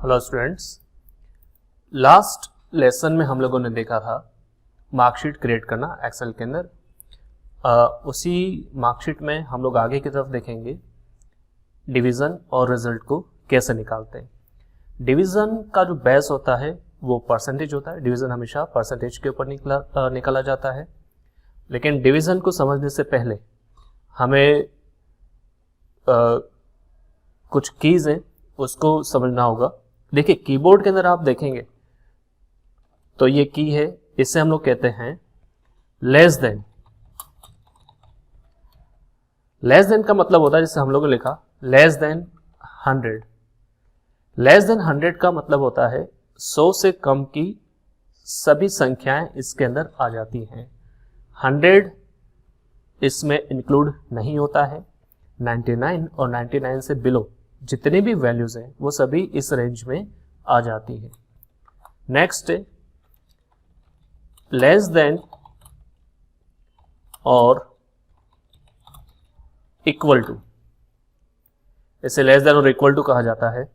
Hello students, last lesson में हम लोगों ने देखा था मार्कशीट क्रिएट करना एक्सेल के अंदर। उसी मार्कशीट में हम लोग आगे की तरफ देखेंगे डिवीज़न और रिजल्ट को कैसे निकालते हैं। डिवीज़न का जो बेस होता है वो परसेंटेज होता है। डिवीज़न हमेशा परसेंटेज के ऊपर निकाला जाता है, लेकिन डिवीज़न को समझने से पहले हमें कुछ कीज़ हैं उसको समझना होगा। देखिए, कीबोर्ड के अंदर आप देखेंगे तो ये की है, इससे हम लोग कहते हैं लेस देन। लेस देन का मतलब होता है, जैसे हम लोगों ने लिखा लेस देन 100। लेस देन 100 का मतलब होता है 100 से कम की सभी संख्याएं इसके अंदर आ जाती हैं। 100 इसमें इंक्लूड नहीं होता है। 99 और 99 से बिलो जितनी भी वैल्यूज हैं वो सभी इस रेंज में आ जाती है। नेक्स्ट लेस देन और इक्वल टू, इसे लेस देन और इक्वल टू कहा जाता है।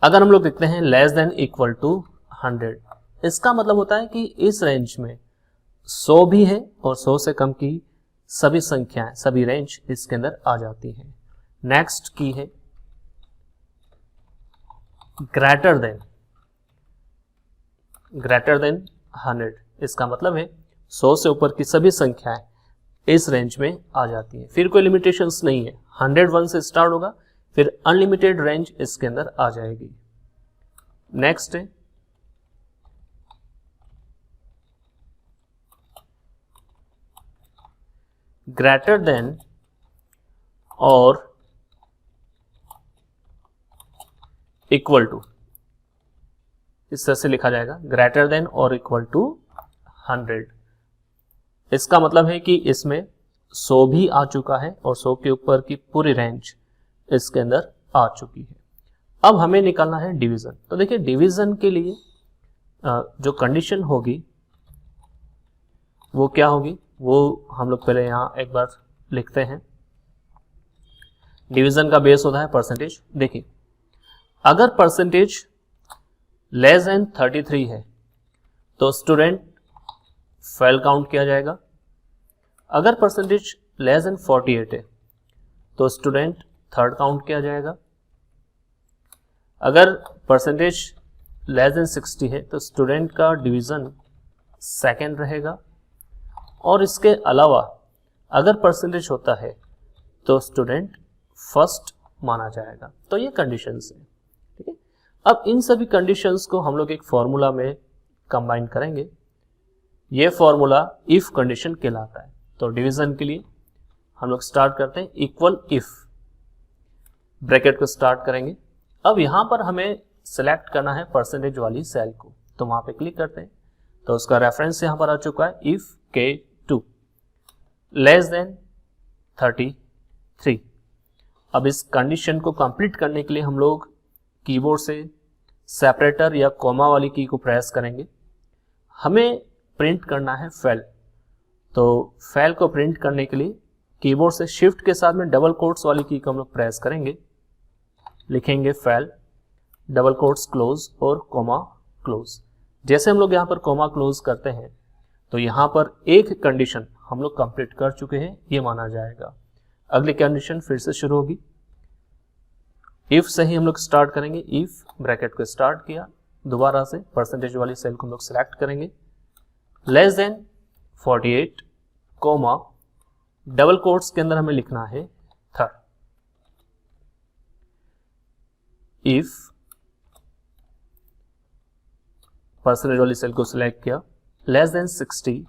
अगर हम लोग देखते हैं लेस देन इक्वल टू 100, इसका मतलब होता है कि इस रेंज में 100 भी है और 100 से कम की सभी संख्याएं, सभी रेंज इसके अंदर आ जाती हैं। नेक्स्ट की है ग्रेटर देन 100। इसका मतलब है 100 से ऊपर की सभी संख्याएं इस रेंज में आ जाती हैं। फिर कोई लिमिटेशंस नहीं है, 101 से स्टार्ट होगा, फिर अनलिमिटेड रेंज इसके अंदर आ जाएगी। नेक्स्ट है ग्रेटर देन और इक्वल टू, इस तरह से लिखा जाएगा ग्रेटर देन और इक्वल टू 100। इसका मतलब है कि इसमें 100 भी आ चुका है और 100 के ऊपर की पूरी रेंज इसके अंदर आ चुकी है। अब हमें निकालना है डिवीजन। तो देखिए, डिवीजन के लिए जो कंडीशन होगी वो क्या होगी, वो हम लोग पहले यहाँ एक बार लिखते हैं। डिवीजन का बेस होता है परसेंटेज। देखिए, अगर परसेंटेज लेस देन 33 है तो स्टूडेंट फेल काउंट किया जाएगा। अगर परसेंटेज लेस देन 48 है तो स्टूडेंट थर्ड काउंट किया जाएगा। अगर परसेंटेज लेस देन 60 है तो स्टूडेंट का डिवीजन सेकंड रहेगा। और इसके अलावा अगर परसेंटेज होता है तो स्टूडेंट फर्स्ट माना जाएगा। तो ये कंडीशंस हैं, ठीक है। अब इन सभी कंडीशंस को हम लोग एक फॉर्मूला में कंबाइन करेंगे। ये फॉर्मूला इफ कंडीशन कहलाता है। तो डिवीजन के लिए हम लोग स्टार्ट करते हैं इक्वल इफ, ब्रैकेट को स्टार्ट करेंगे। अब यहां पर हमें सेलेक्ट करना है परसेंटेज वाली सेल को, तो वहां पे क्लिक करते हैं। तो उसका रेफरेंस यहां पर आ चुका है इफ K2 लेस देन 33। अब इस कंडीशन को कंप्लीट करने के लिए हम लोग कीबोर्ड से सेपरेटर या कॉमा वाली की को प्रेस करेंगे। हमें प्रिंट करना है फेल। तो फेल को प्रिंट करने के लिए कीबोर्ड से शिफ्ट के साथ में डबल कोट्स वाली की को हम लोग प्रेस करेंगे, लिखेंगे फेल, डबल कोट्स क्लोज और कॉमा क्लोज। जैसे हम लोग यहाँ पर कॉमा क्लोज करते हैं तो यहाँ पर एक कंडीशन हम लोग कंप्लीट कर चुके हैं, ये माना जाएगा। अगली कंडीशन फिर से शुरू होगी। इफ से ही हम लोग स्टार्ट करेंगे। इफ ब्रैकेट को स्टार्ट किया, दोबारा से परसेंटेज वाली सेल को हम लोग सिलेक्ट करेंगे। Less than 48 comma double quotes के अंदर हमें लिखना है थर्ड। इफ परसेंटेज वाली सेल को सिलेक्ट किया, लेस देन 60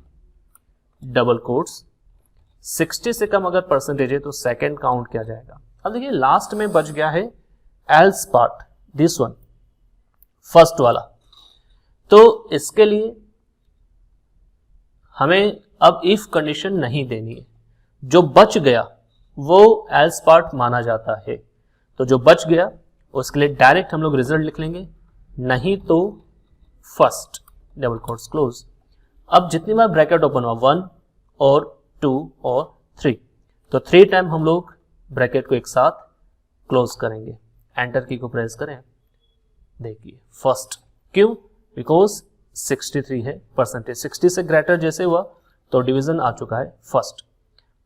डबल कोट्स, 60 से कम अगर परसेंटेज है तो सेकंड काउंट किया जाएगा। अब देखिए, लास्ट में बच गया है else part, this one, first वाला। तो इसके लिए हमें अब इफ कंडीशन नहीं देनी है। जो बच गया वो एल्स पार्ट माना जाता है। तो जो बच गया उसके लिए डायरेक्ट हम लोग रिजल्ट लिख लेंगे, नहीं तो फर्स्ट, डबल कोट्स क्लोज। अब जितनी बार ब्रैकेट ओपन हुआ 1 और 2 और 3, तो 3 टाइम हम लोग ब्रैकेट को एक साथ क्लोज करेंगे। एंटर की को प्रेस करें, देखिए फर्स्ट, क्यों? बिकॉज 63 है परसेंटेज, 60 से ग्रेटर जैसे हुआ तो डिवीजन आ चुका है फर्स्ट।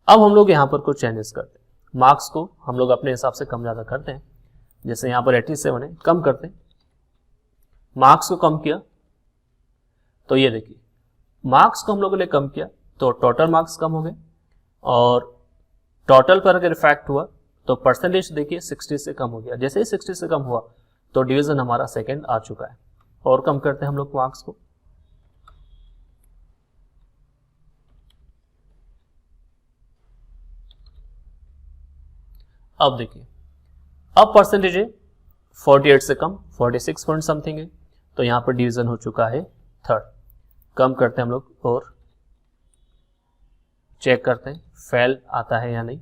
अब हम लोग यहाँ पर कुछ चेंजेस करते हैं, मार्क्स को हम लोग अपने हिसाब से कम ज़्यादा करते हैं। जैसे यहाँ पर 87 है, कम करते हैं, मार्क्स को कम किया तो ये देखिए मार्क्स को हम लोगों ने कम किया तो टोटल मार्क्स कम हो गए, और टोटल पर अगर इफेक्ट हुआ तो परसेंटेज देखिए 60 से कम हो गया। जैसे ही 60 से कम हुआ तो डिवीजन हमारा सेकंड आ चुका है। और कम करते हैं हम लोग मार्क्स को, अब देखिए अब परसेंटेज है 48 से कम, 46 पॉइंट समथिंग है, तो यहां पर डिवीजन हो चुका है थर्ड। कम करते हैं हम लोग और चेक करते हैं फेल आता है या नहीं।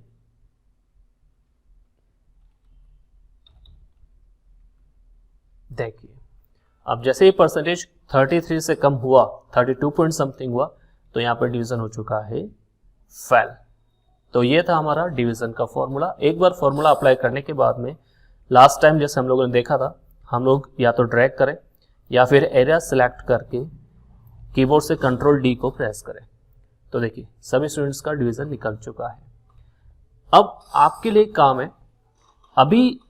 देखिए अब जैसे ही परसेंटेज 33 से कम हुआ, 32 पॉइंट समथिंग हुआ, तो यहां पर डिवीजन हो चुका है फेल। तो ये था हमारा डिवीजन का फॉर्मूला। एक बार फॉर्मूला अप्लाई करने के बाद में लास्ट टाइम जैसे हम लोगों ने देखा था, हम लोग या तो ड्रैग करें या फिर एरिया सिलेक्ट करके कीबोर्ड से कंट्रोल डी को प्रेस करें। तो देखिए सभी स्टूडेंट्स का डिवीजन निकल चुका है। अब आपके लिए काम है, अभी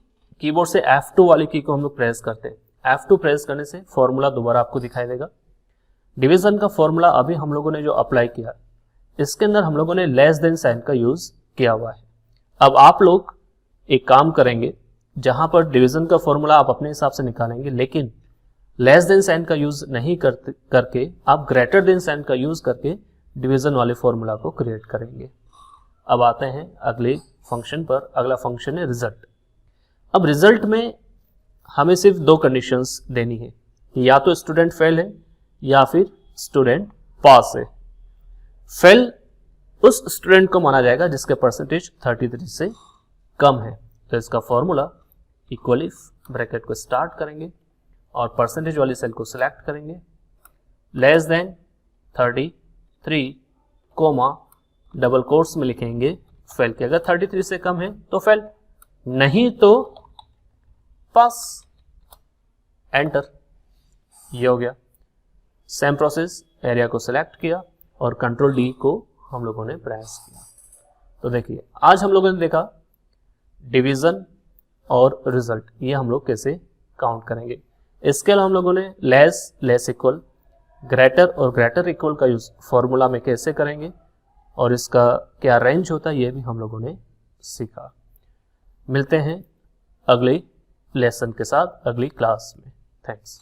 कीबोर्ड से F2 वाली की को हम लोग प्रेस करते हैं, F2 प्रेस करने से फॉर्मूला दोबारा आपको दिखाई देगा। डिवीजन का फॉर्मूला अभी हम लोगों ने जो अप्लाई किया, इसके अंदर हम लोगों ने लेस देन साइन का यूज किया हुआ है। अब आप लोग एक काम करेंगे, जहां पर डिवीजन का फॉर्मूला आप अपने हिसाब से निकालेंगे, लेकिन लेस देन साइन का यूज नहीं करके आप ग्रेटर देन साइन का यूज करके डिवीजन वाले फॉर्मूला को क्रिएट करेंगे। अब आते हैं अगले फंक्शन पर। अगला फंक्शन है रिजल्ट। अब रिजल्ट में हमें सिर्फ दो कंडीशंस देनी है, या तो स्टूडेंट फेल है या फिर स्टूडेंट पास है। फेल उस स्टूडेंट को माना जाएगा जिसके परसेंटेज 33 से कम है। तो इसका फॉर्मूला इक्वली ब्रैकेट को स्टार्ट करेंगे और परसेंटेज वाली सेल को सिलेक्ट करेंगे, less than 33 comma double quotes में लिखेंगे फेल के। अगर 33 से कम है तो फेल, नहीं तो पास, एंटर। ये हो गया। सेम प्रोसेस, एरिया को सिलेक्ट किया और कंट्रोल डी को हम लोगों ने प्रेस किया। तो देखिए आज हम लोगों ने देखा डिवीजन और रिजल्ट, ये हम लोग कैसे काउंट करेंगे। इसके अलावा हम लोगों ने लेस, लेस इक्वल, ग्रेटर और ग्रेटर इक्वल का यूज फॉर्मूला में कैसे करेंगे और इसका क्या रेंज होता है, ये भी हम लोगों ने सीखा। मिलते हैं अगले लेसन के साथ अगली क्लास में। थैंक्स।